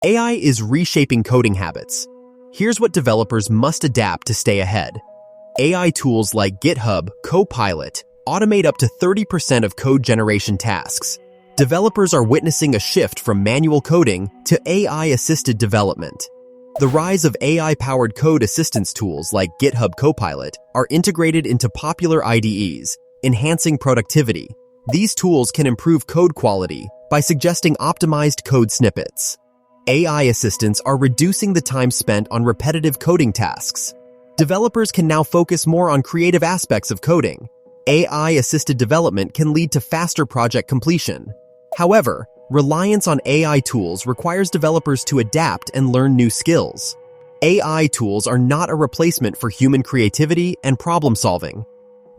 AI is reshaping coding habits. Here's what developers must adapt to stay ahead. AI tools like GitHub Copilot automate up to 30% of code generation tasks. Developers are witnessing a shift from manual coding to AI-assisted development. The rise of AI-powered code assistance tools like GitHub Copilot are integrated into popular IDEs, enhancing productivity. These tools can improve code quality by suggesting optimized code snippets. AI assistants are reducing the time spent on repetitive coding tasks. Developers can now focus more on creative aspects of coding. AI-assisted development can lead to faster project completion. However, reliance on AI tools requires developers to adapt and learn new skills. AI tools are not a replacement for human creativity and problem-solving.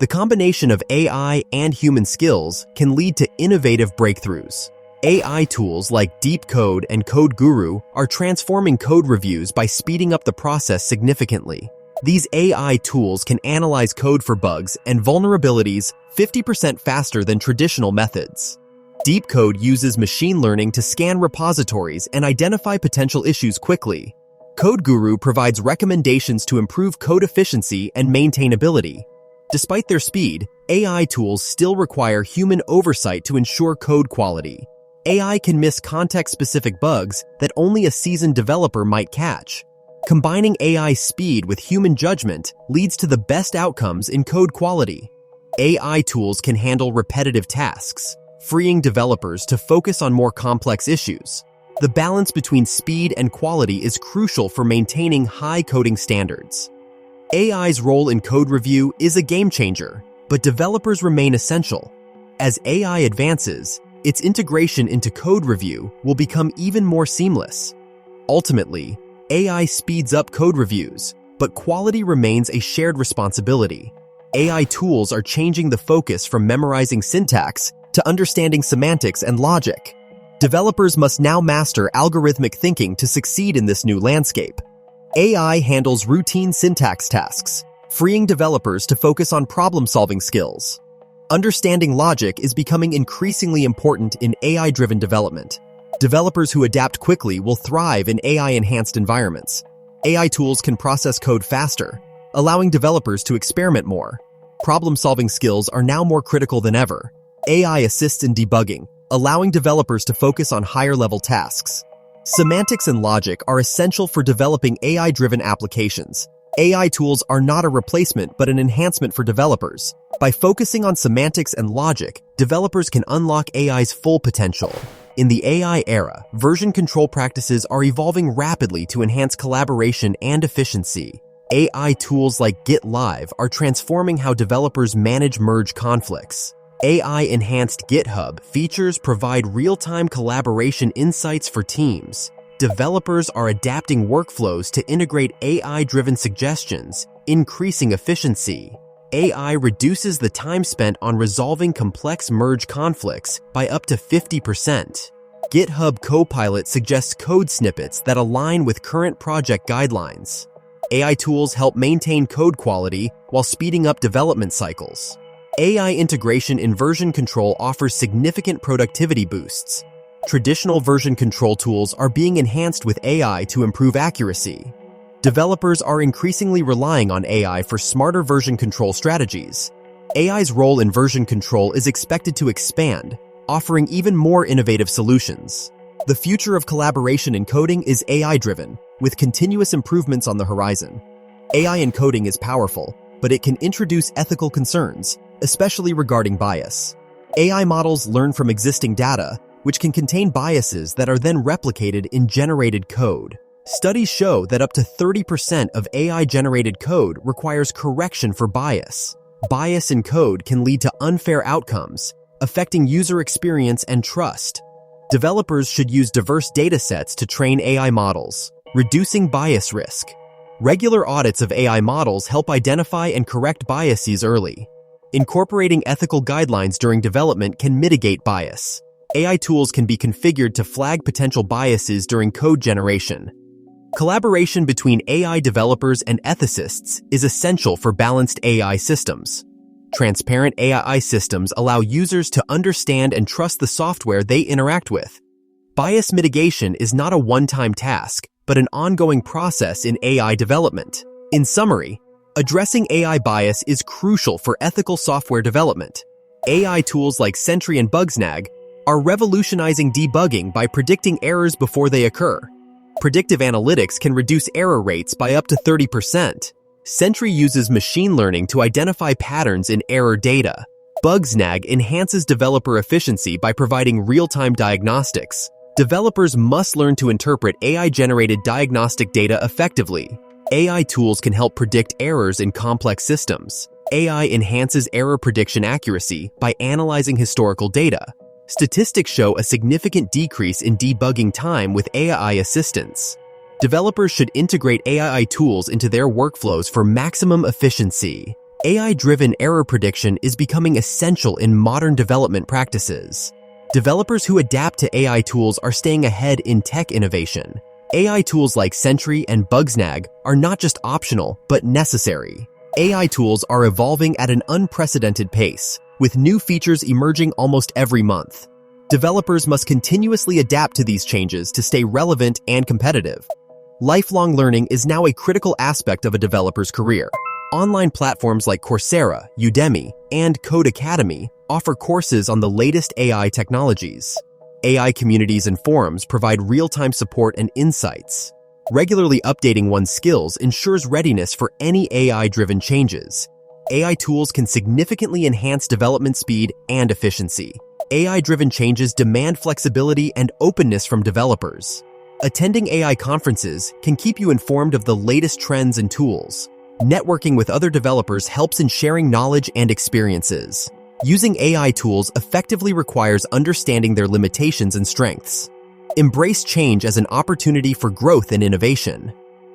The combination of AI and human skills can lead to innovative breakthroughs. AI tools like Deep Code and Code Guru are transforming code reviews by speeding up the process significantly. These AI tools can analyze code for bugs and vulnerabilities 50% faster than traditional methods. Deep Code uses machine learning to scan repositories and identify potential issues quickly. Code Guru provides recommendations to improve code efficiency and maintainability. Despite their speed, AI tools still require human oversight to ensure code quality. AI can miss context-specific bugs that only a seasoned developer might catch. Combining AI speed with human judgment leads to the best outcomes in code quality. AI tools can handle repetitive tasks, freeing developers to focus on more complex issues. The balance between speed and quality is crucial for maintaining high coding standards. AI's role in code review is a game changer, but developers remain essential. As AI advances, its integration into code review will become even more seamless. Ultimately, AI speeds up code reviews, but quality remains a shared responsibility. AI tools are changing the focus from memorizing syntax to understanding semantics and logic. Developers must now master algorithmic thinking to succeed in this new landscape. AI handles routine syntax tasks, freeing developers to focus on problem-solving skills. Understanding logic is becoming increasingly important in AI-driven development. Developers who adapt quickly will thrive in AI-enhanced environments. AI tools can process code faster, allowing developers to experiment more. Problem-solving skills are now more critical than ever. AI assists in debugging, allowing developers to focus on higher-level tasks. Semantics and logic are essential for developing AI-driven applications. AI tools are not a replacement but an enhancement for developers. By focusing on semantics and logic, developers can unlock AI's full potential. In the AI era, version control practices are evolving rapidly to enhance collaboration and efficiency. AI tools like GitLive are transforming how developers manage merge conflicts. AI-enhanced GitHub features provide real-time collaboration insights for teams. Developers are adapting workflows to integrate AI-driven suggestions, increasing efficiency. AI reduces the time spent on resolving complex merge conflicts by up to 50%. GitHub Copilot suggests code snippets that align with current project guidelines. AI tools help maintain code quality while speeding up development cycles. AI integration in version control offers significant productivity boosts. Traditional version control tools are being enhanced with AI to improve accuracy. Developers are increasingly relying on AI for smarter version control strategies. AI's role in version control is expected to expand, offering even more innovative solutions. The future of collaboration in coding is AI-driven, with continuous improvements on the horizon. AI in coding is powerful, but it can introduce ethical concerns, especially regarding bias. AI models learn from existing data, which can contain biases that are then replicated in generated code. Studies show that up to 30% of AI-generated code requires correction for bias. Bias in code can lead to unfair outcomes, affecting user experience and trust. Developers should use diverse datasets to train AI models, reducing bias risk. Regular audits of AI models help identify and correct biases early. Incorporating ethical guidelines during development can mitigate bias. AI tools can be configured to flag potential biases during code generation. Collaboration between AI developers and ethicists is essential for balanced AI systems. Transparent AI systems allow users to understand and trust the software they interact with. Bias mitigation is not a one-time task, but an ongoing process in AI development. In summary, addressing AI bias is crucial for ethical software development. AI tools like Sentry and Bugsnag are revolutionizing debugging by predicting errors before they occur. Predictive analytics can reduce error rates by up to 30%. Sentry uses machine learning to identify patterns in error data. Bugsnag enhances developer efficiency by providing real-time diagnostics. Developers must learn to interpret AI-generated diagnostic data effectively. AI tools can help predict errors in complex systems. AI enhances error prediction accuracy by analyzing historical data. Statistics show a significant decrease in debugging time with AI assistance. Developers should integrate AI tools into their workflows for maximum efficiency. AI-driven error prediction is becoming essential in modern development practices. Developers who adapt to AI tools are staying ahead in tech innovation. AI tools like Sentry and Bugsnag are not just optional, but necessary. AI tools are evolving at an unprecedented pace, with new features emerging almost every month. Developers must continuously adapt to these changes to stay relevant and competitive. Lifelong learning is now a critical aspect of a developer's career. Online platforms like Coursera, Udemy, and Code Academy offer courses on the latest AI technologies. AI communities and forums provide real-time support and insights. Regularly updating one's skills ensures readiness for any AI-driven changes. AI tools can significantly enhance development speed and efficiency. AI-driven changes demand flexibility and openness from developers. Attending AI conferences can keep you informed of the latest trends and tools. Networking with other developers helps in sharing knowledge and experiences. Using AI tools effectively requires understanding their limitations and strengths. Embrace change as an opportunity for growth and innovation.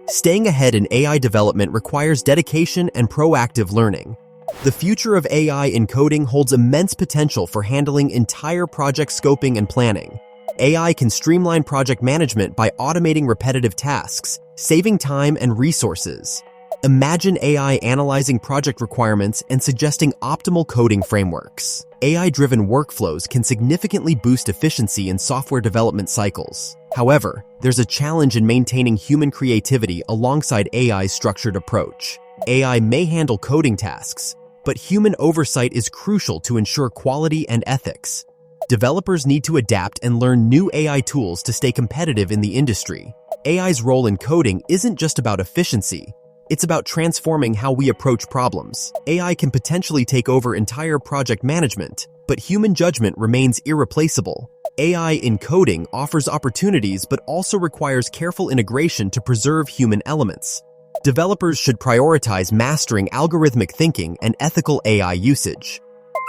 Staying ahead in AI development requires dedication and proactive learning. The future of AI in coding holds immense potential for handling entire project scoping and planning. AI can streamline project management by automating repetitive tasks, saving time and resources. Imagine AI analyzing project requirements and suggesting optimal coding frameworks. AI-driven workflows can significantly boost efficiency in software development cycles. However, there's a challenge in maintaining human creativity alongside AI's structured approach. AI may handle coding tasks, but human oversight is crucial to ensure quality and ethics. Developers need to adapt and learn new AI tools to stay competitive in the industry. AI's role in coding isn't just about efficiency. It's about transforming how we approach problems. AI can potentially take over entire project management, but human judgment remains irreplaceable. AI in coding offers opportunities but also requires careful integration to preserve human elements. Developers should prioritize mastering algorithmic thinking and ethical AI usage.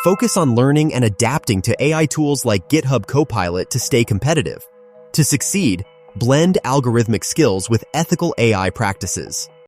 Focus on learning and adapting to AI tools like GitHub Copilot to stay competitive. To succeed, blend algorithmic skills with ethical AI practices.